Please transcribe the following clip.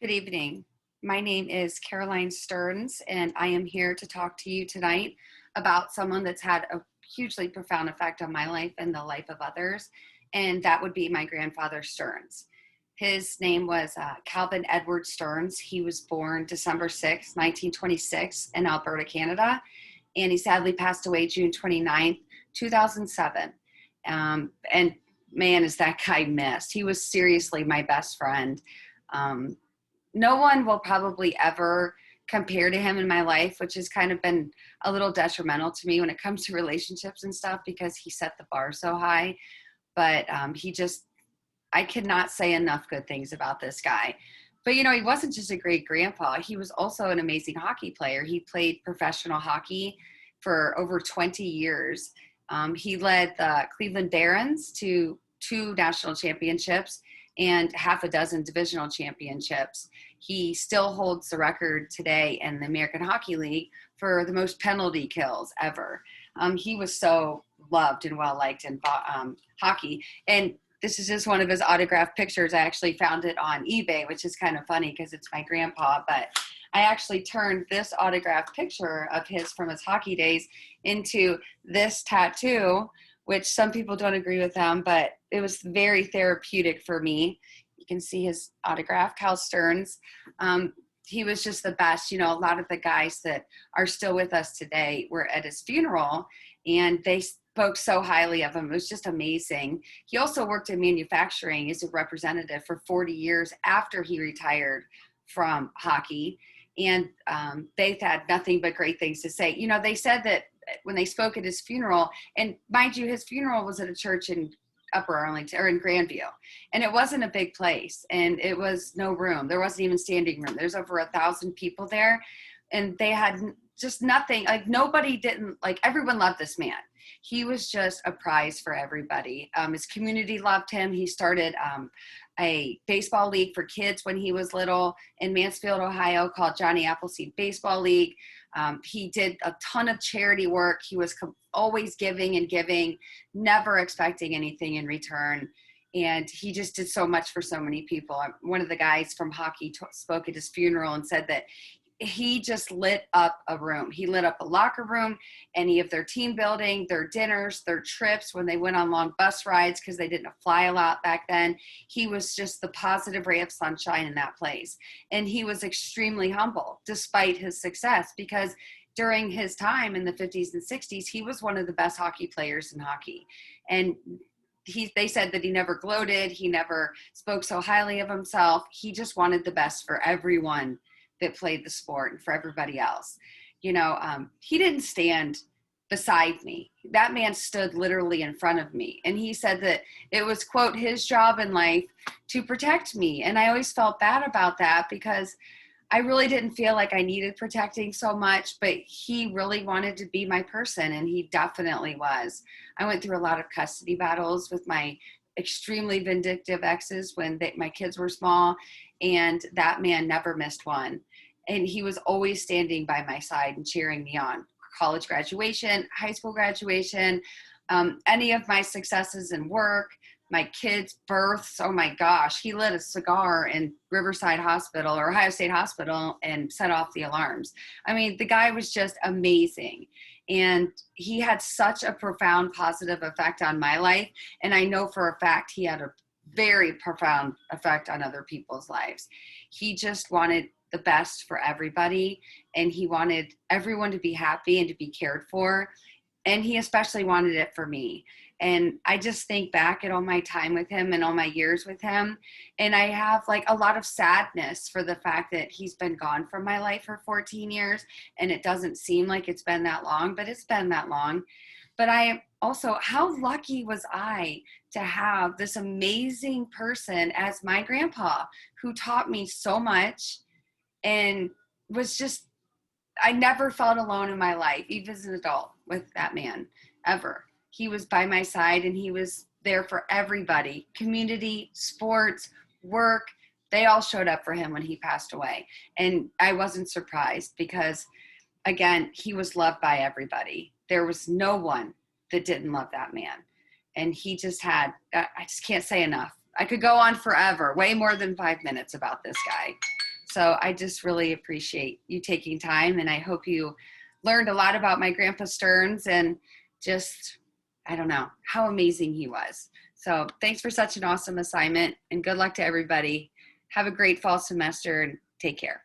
Good evening. My name is Caroline Stearns, and I am here to talk to you tonight about someone that's had a hugely profound effect on my life and the life of others, and that would be my grandfather Stearns. His name was Calvin Edward Stearns. He was born December 6, 1926 in Alberta, Canada, and he sadly passed away June 29th, 2007. And man, is that guy missed. He was seriously my best friend. Um, no one will probably ever compare to him in my life, which has kind of been a little detrimental to me when it comes to relationships and stuff because he set the bar so high. But I cannot say enough good things about this guy. But, he wasn't just a great grandpa. He was also an amazing hockey player. He played professional hockey for over 20 years. He led the Cleveland Barons to 2 national championships and half a dozen divisional championships. He still holds the record today in the American Hockey League for the most penalty kills ever. He was so loved and well-liked in hockey. And this is just one of his autographed pictures. I actually found it on eBay, which is kind of funny because it's my grandpa, but I actually turned this autographed picture of his from his hockey days into this tattoo, which some people don't agree with him, but it was very therapeutic for me. You can see his autograph, Cal Stearns. He was just the best. A lot of the guys that are still with us today were at his funeral, and they spoke so highly of him. It was just amazing. He also worked in manufacturing as a representative for 40 years after he retired from hockey, and they've had nothing but great things to say. They said that when they spoke at his funeral, and mind you, his funeral was at a church in Upper Arlington or in Grandview, and it wasn't a big place, and it was no room. There wasn't even standing room. There's over 1,000 people there, and they had just nothing. Like nobody didn't like. Everyone loved this man. He was just a prize for everybody. His community loved him. He started a baseball league for kids when he was little in Mansfield, Ohio, called Johnny Appleseed Baseball League. He did a ton of charity work. He was always giving and giving, never expecting anything in return. And he just did so much for so many people. One of the guys from hockey spoke at his funeral and said that he just lit up a room. He lit up a locker room, any of their team building, their dinners, their trips, when they went on long bus rides because they didn't fly a lot back then. He was just the positive ray of sunshine in that place. And he was extremely humble despite his success because during his time in the 50s and 60s, he was one of the best hockey players in hockey. And they said that he never gloated. He never spoke so highly of himself. He just wanted the best for everyone that played the sport and for everybody else. He didn't stand beside me. That man stood literally in front of me. And he said that it was, quote, his job in life to protect me. And I always felt bad about that because I really didn't feel like I needed protecting so much, but he really wanted to be my person. And he definitely was. I went through a lot of custody battles with my extremely vindictive exes when my kids were small, and that man never missed one. And he was always standing by my side and cheering me on. College graduation, high school graduation, any of my successes in work, my kids' births. Oh my gosh, he lit a cigar in Riverside Hospital or Ohio State Hospital and set off the alarms. I mean, the guy was just amazing. And he had such a profound positive effect on my life. And I know for a fact he had a very profound effect on other people's lives. He just wanted the best for everybody, and he wanted everyone to be happy and to be cared for. And he especially wanted it for me. And I just think back at all my time with him and all my years with him, and I have like a lot of sadness for the fact that he's been gone from my life for 14 years, and it doesn't seem like it's been that long, but it's been that long. But I am also, how lucky was I to have this amazing person as my grandpa who taught me so much and was just, I never felt alone in my life, even as an adult, with that man, ever. He was by my side, and he was there for everybody. Community, sports, work, they all showed up for him when he passed away. And I wasn't surprised because, again, he was loved by everybody. There was no one that didn't love that man. And he just had, I just can't say enough. I could go on forever, way more than 5 minutes about this guy. So I just really appreciate you taking time, and I hope you learned a lot about my grandpa Stearns and just, I don't know, how amazing he was. So thanks for such an awesome assignment, and good luck to everybody. Have a great fall semester and take care.